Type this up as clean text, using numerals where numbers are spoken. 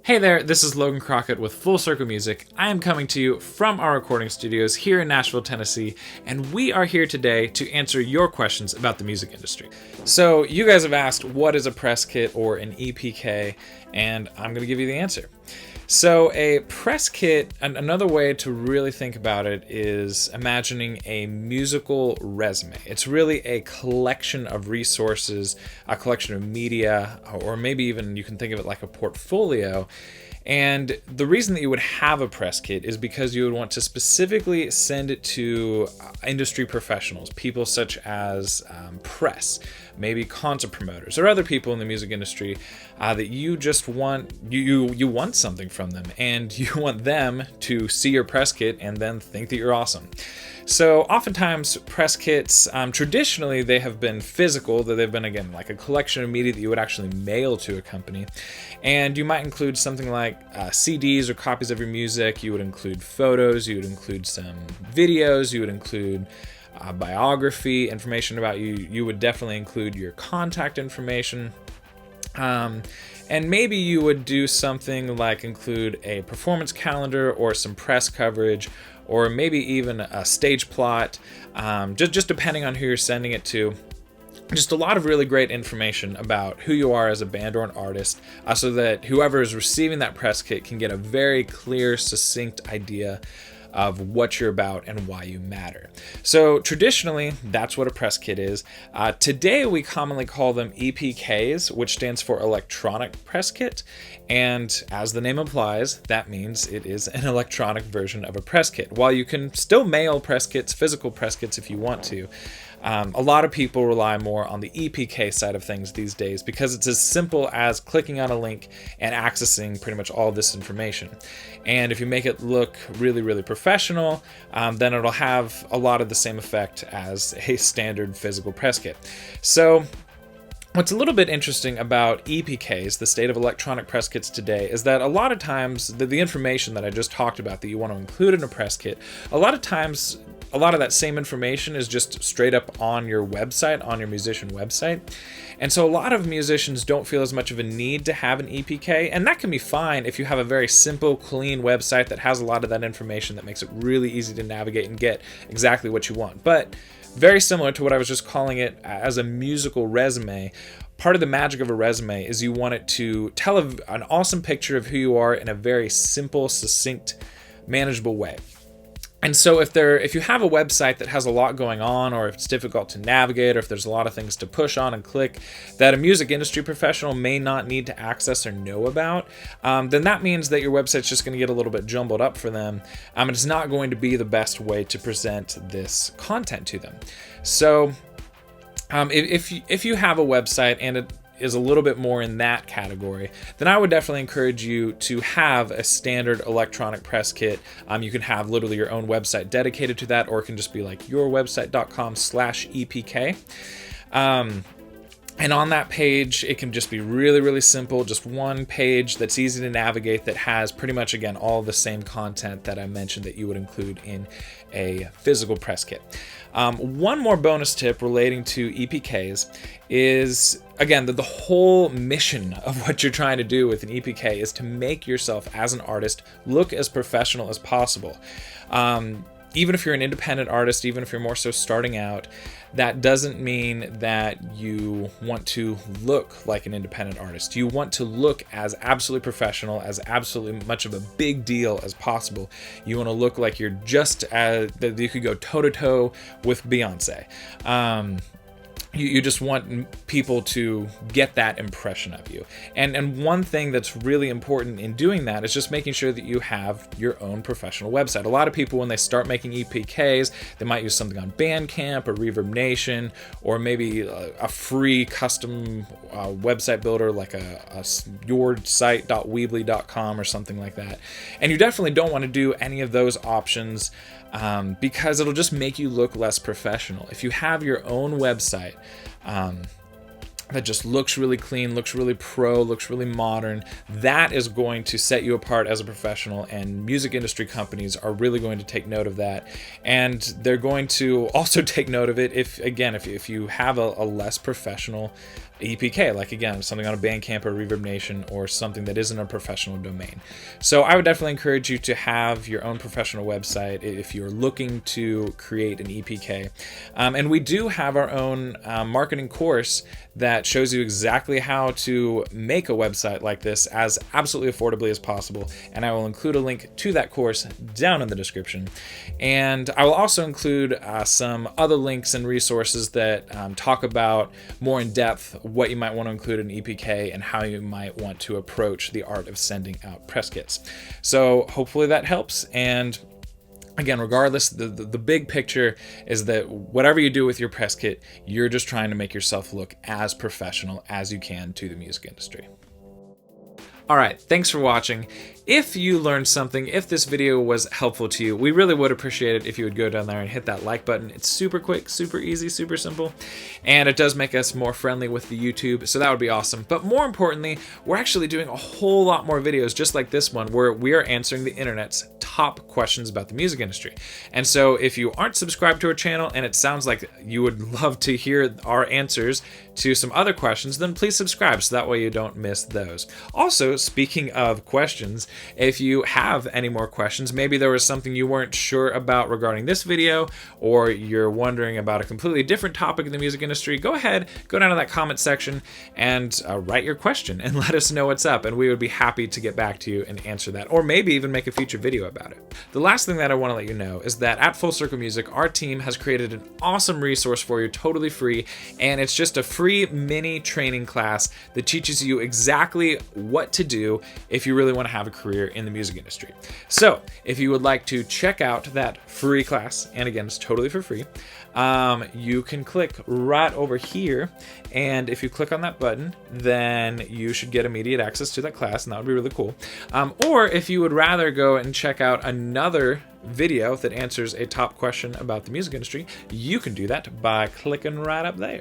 Hey there, this is Logan Crockett with Full Circle Music. I am coming to you from our recording studios here in Nashville, Tennessee, and we are here today to answer your questions about the music industry. So, you guys have asked, what is a press kit or an EPK? And I'm going to give you the answer. So a press kit, another way to really think about it is imagining a musical resume. It's really a collection of resources, a collection of media, or maybe even you can think of it like a portfolio. And the reason that you would have a press kit is because you would want to specifically send it to industry professionals, people such as press, maybe concert promoters, or other people in the music industry that you just want, you want something from them, and you want them to see your press kit and then think that you're awesome. So oftentimes press kits, traditionally they have been physical, that they've been, again, like a collection of media that you would actually mail to a company. And you might include something like CDs or copies of your music, you would include photos, you would include some videos, you would include biography, information about you, you would definitely include your contact information. And maybe you would do something like include a performance calendar or some press coverage, or maybe even a stage plot, just depending on who you're sending it to. Just a lot of really great information about who you are as a band or an artist, so that whoever is receiving that press kit can get a very clear, succinct idea of what you're about and why you matter. So traditionally, that's what a press kit is. Today, we commonly call them EPKs, which stands for electronic press kit. And as the name implies, that means it is an electronic version of a press kit. While you can still mail press kits, physical press kits if you want to, a lot of people rely more on the EPK side of things these days because it's as simple as clicking on a link and accessing pretty much all this information. And if you make it look really, really professional, then it'll have a lot of the same effect as a standard physical press kit. So what's a little bit interesting about EPKs, the state of electronic press kits today, is that a lot of times the information that I just talked about that you want to include in a press kit, a lot of times a lot of that same information is just straight up on your website, on your musician website. And so a lot of musicians don't feel as much of a need to have an EPK, and that can be fine if you have a very simple, clean website that has a lot of that information that makes it really easy to navigate and get exactly what you want. But very similar to what I was just calling it as a musical resume, part of the magic of a resume is you want it to tell an awesome picture of who you are in a very simple, succinct, manageable way. And so if you have a website that has a lot going on, or if it's difficult to navigate, or if there's a lot of things to push on and click that a music industry professional may not need to access or know about, then that means that your website's just going to get a little bit jumbled up for them, and it's not going to be the best way to present this content to them. So if you have a website and it is a little bit more in that category, then I would definitely encourage you to have a standard electronic press kit. You can have literally your own website dedicated to that, or it can just be like yourwebsite.com/EPK. And on that page, it can just be really, really simple, just one page that's easy to navigate that has pretty much, again, all the same content that I mentioned that you would include in a physical press kit. One more bonus tip relating to EPKs is, again, the whole mission of what you're trying to do with an EPK is to make yourself as an artist look as professional as possible. Even if you're an independent artist, even if you're more so starting out, that doesn't mean that you want to look like an independent artist. You want to look as absolutely professional, as absolutely much of a big deal as possible. You want to look like you're that you could go toe-to-toe with Beyonce. You just want people to get that impression of you. And one thing that's really important in doing that is just making sure that you have your own professional website. A lot of people, when they start making EPKs, they might use something on Bandcamp or Reverb Nation, or maybe a free custom website builder like yoursite.weebly.com or something like that. And you definitely don't want to do any of those options because it'll just make you look less professional. If you have your own website, that just looks really clean, looks really pro, looks really modern, that is going to set you apart as a professional, and music industry companies are really going to take note of that. And they're going to also take note of it if you have a less professional EPK, like again, something on a Bandcamp or Reverb Nation or something that isn't a professional domain. So I would definitely encourage you to have your own professional website if you're looking to create an EPK. And we do have our own marketing course that shows you exactly how to make a website like this as absolutely affordably as possible. And I will include a link to that course down in the description. And I will also include some other links and resources that talk about more in depth what you might want to include in EPK and how you might want to approach the art of sending out press kits. So hopefully that helps. And again, regardless, the big picture is that whatever you do with your press kit, you're just trying to make yourself look as professional as you can to the music industry. All right, thanks for watching. If you learned something, if this video was helpful to you, we really would appreciate it if you would go down there and hit that like button. It's super quick, super easy, super simple, and it does make us more friendly with the YouTube, so that would be awesome. But more importantly, we're actually doing a whole lot more videos just like this one, where we are answering the internet's top questions about the music industry. And so if you aren't subscribed to our channel and it sounds like you would love to hear our answers to some other questions, then please subscribe so that way you don't miss those. Also, speaking of questions, if you have any more questions, maybe there was something you weren't sure about regarding this video, or you're wondering about a completely different topic in the music industry, go ahead, go down to that comment section and write your question and let us know what's up, and we would be happy to get back to you and answer that, or maybe even make a future video about it. The last thing that I want to let you know is that at Full Circle Music, our team has created an awesome resource for you, totally free, and it's just a free mini training class that teaches you exactly what to do if you really want to have a career in the music industry. So if you would like to check out that free class, and again, it's totally for free, you can click right over here, and if you click on that button, then you should get immediate access to that class, and that would be really cool. Or if you would rather go and check out another video that answers a top question about the music industry, you can do that by clicking right up there.